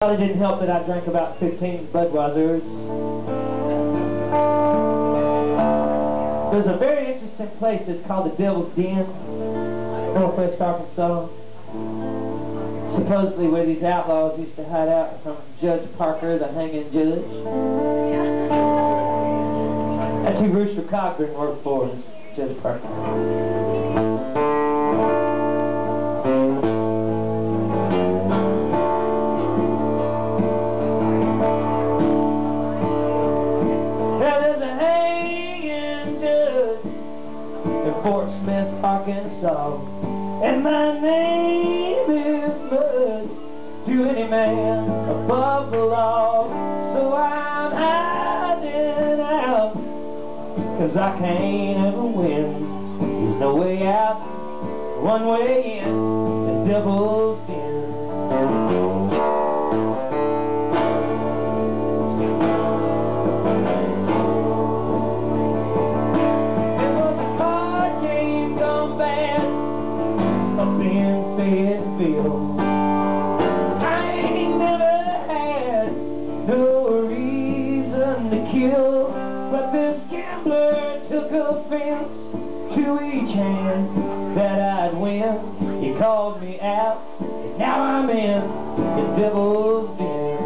It didn't help that I drank about 15 Budweisers. There's a very interesting place that's called the Devil's Den, Northwest Arkansas. Supposedly where these outlaws used to hide out from Judge Parker, the hanging judge. That's who Rooster Cogburn worked for, is Judge Parker. Fort Smith, Arkansas, and my name is Mud, to any man above the law. So I'm hiding out, 'cause I can't ever win. There's no way out, one way in, the Devil's Den. I ain't never had no reason to kill, but this gambler took offense to each hand that I'd win. He called me out, and now I'm in the Devil's Den.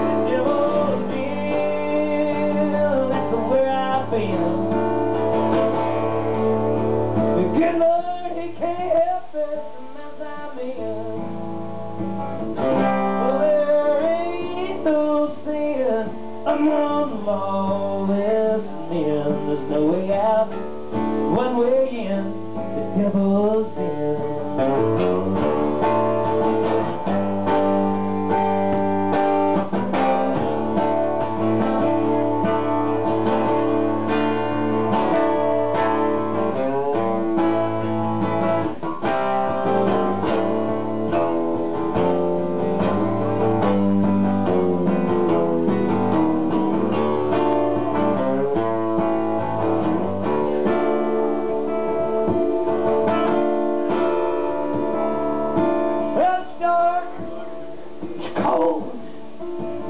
The Devil's Den, that's where I've been. The good Lord, He can't help it. Among lawless men, there's no way out, one way in, the Devil's Den.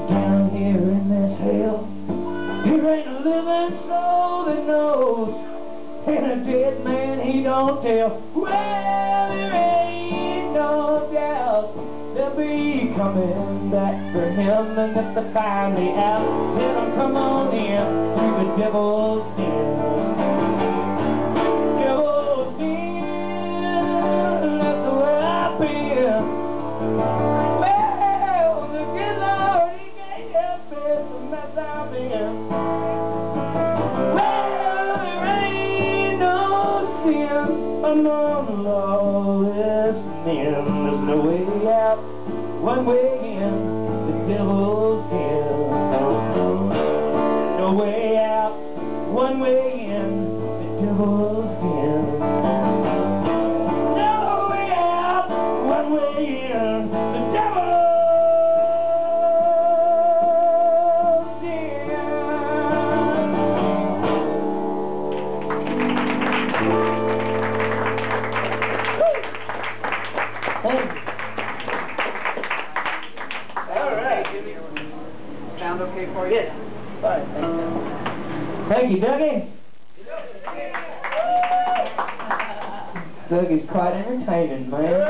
Down here in this hell, there ain't a living soul that knows, and a dead man he don't tell. Well, there ain't no doubt they'll be coming back for him, and if they find me out, then I'll come on in to the Devil's Den. Devil's Den, that's where I've been. Among lawless men, there's no way out, one way in, the Devil's Den. No way out, one way in, the Devil's Den. No way out, one way in, the Devil's Sound okay for you? Yes. Fine, thank you, Dougie. Dougie's quite entertaining, man.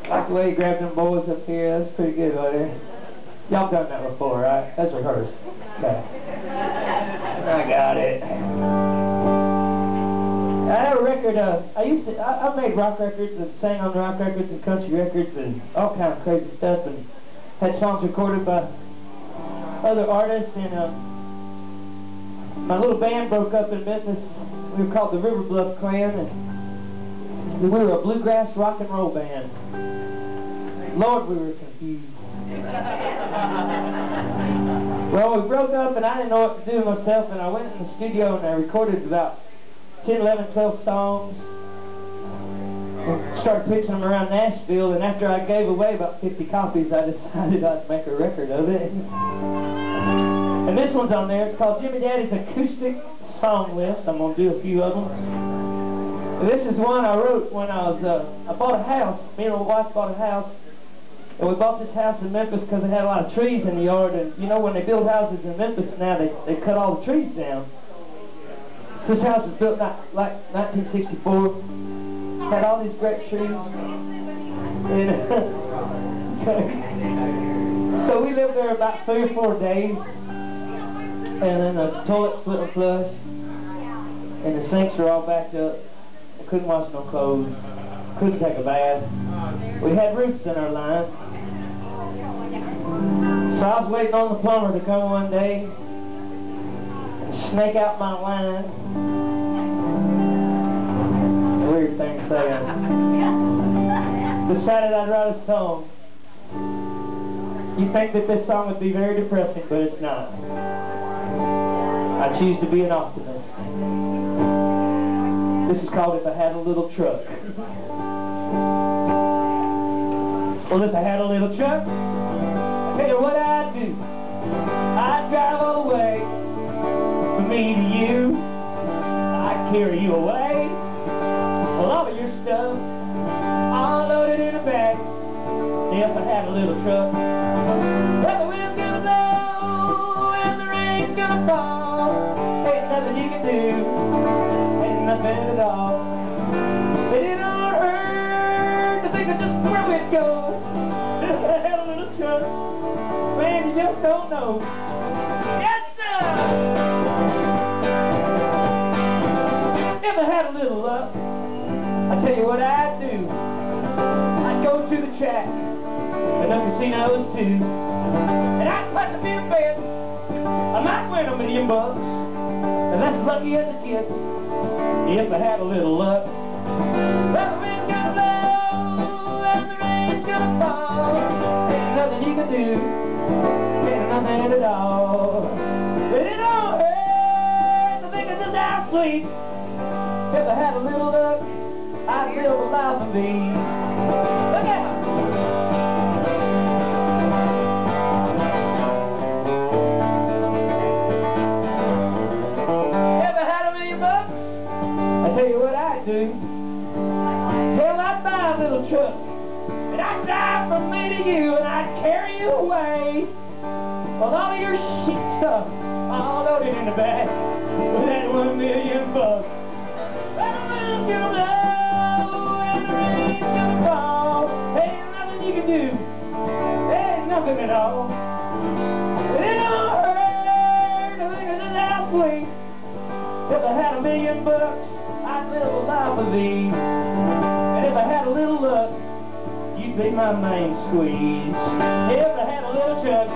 I like the way he grabbed them boys up here. That's pretty good right there. Y'all done that before, right? That's rehearsed. Okay. I got it. I have a record. I made rock records and sang on rock records and country records and all kind of crazy stuff, and had songs recorded by other artists, and my little band broke up in Memphis. We were called the River Bluff Clan, and we were a bluegrass rock and roll band. Lord, we were confused. Well, we broke up, and I didn't know what to do with myself, and I went in the studio and I recorded about 10, 11, 12 songs. Started pitching them around Nashville, and after I gave away about 50 copies, I decided I'd make a record of it. And this one's on there. It's called Jimmy Daddy's Acoustic Song List. I'm going to do a few of them. This is one I wrote when I bought a house. Me and my wife bought a house And we bought this house in Memphis because it had a lot of trees in the yard. And you know, when they build houses in Memphis now, they cut all the trees down. This house was built like 1964. Had all these great trees. And, so we lived there about 3 or 4 days. And then the toilets wouldn't flush. And the sinks were all backed up. I couldn't wash no clothes. Couldn't take a bath. We had roots in our line. So I was waiting on the plumber to come one day and snake out my line. Weird thing to say. Decided I'd write a song. You think that this song would be very depressing, but it's not. I choose to be an optimist. This is called If I Had a Little Truck. Well, if I had a little truck, I'll tell you what I'd do. I'd drive all the way from me to you. I'd carry you away. Well, all of your stuff, all loaded in a bag. If I had a little truck, well, the wind's gonna blow and the rain's gonna fall. Ain't nothing you can do, ain't nothing at all. But it don't hurt to think of just where we'd go. If I had a little truck, man, you just don't know. Yes, sir! If I had a little luck, I'll tell you what I'd do. I'd go to the track and the casinos too. And I'd put them in a bet. I might win $1 million. And that's as lucky as it gets. If I had a little luck. Well, the wind's gonna blow and the rain's gonna fall. Ain't nothing you can do, ain't nothing at all. But it don't hurt to think of just how sweet. If I had a little luck, I'd live a life of ease. Look out! If I had $1 million, I'll tell you what I'd do. Hell, I'd buy a little truck, and I'd drive from me to you, and I'd carry you away. Well, all of your shit stuff, all loaded in the back, with that $1 million. Well, the wind's gonna blow, and the rain's gonna fall. Ain't nothing you can do, ain't nothing at all. But it don't hurt to think of just how sweet. If I had $1 million, I'd live a life of ease. And if I had a little luck, you'd be my main squeeze. If I had a little truck,